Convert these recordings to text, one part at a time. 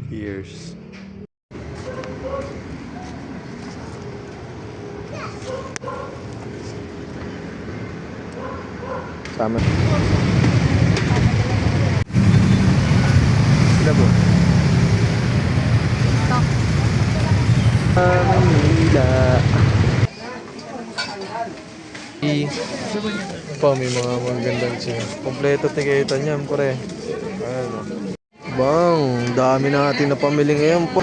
years. Sama. Sila po. Manila. Pa, may mga magandang siya. Kompleto tiketa niya, pre. Ano? Bang, dami natin na pamili ngayon po.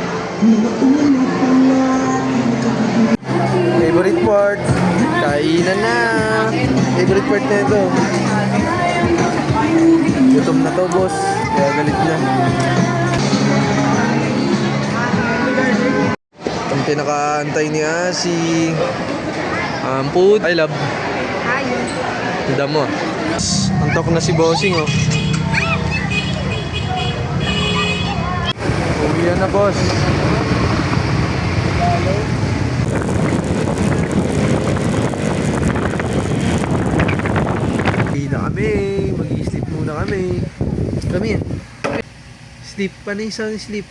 Favorite part, kainan na. Favorite part na ito. Gutom na to, boss. Kaya galit na. Ang pinakaantay ni Asi. Food, I love. Tanda mo. Antok na si Bossing, oh. Uwian na, boss. Uwi na kami. Mag-i-sleep muna kami. Kami yan. Sleep. Paano isang sleep?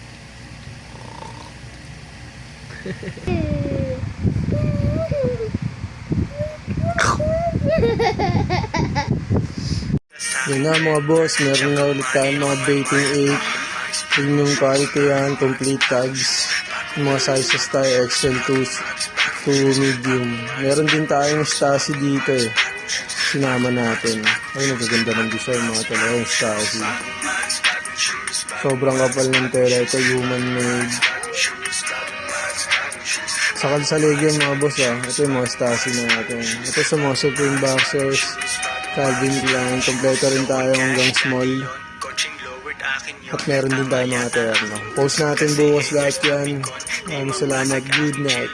Yun na mga boss, meron na ulit tayong mga dating 8. Yun yung quality yan, complete tags. Yung mga sizes tayo, XL to medium. Meron din tayong Stasi dito eh. Sinama natin. Ay, nagaganda ng design mga talaga yung Stasi. Sobrang kapal ng tela. Ito human made. Sakal sa leg yung mga boss ah. Ito yung mga Stasi natin. Ito sa mga Supreme Boxers. Calvin Klein, kompleto rin tayo hanggang small. At meron din tayo mga terno. Post natin bukas lahat yan. Maraming salamat. Good night.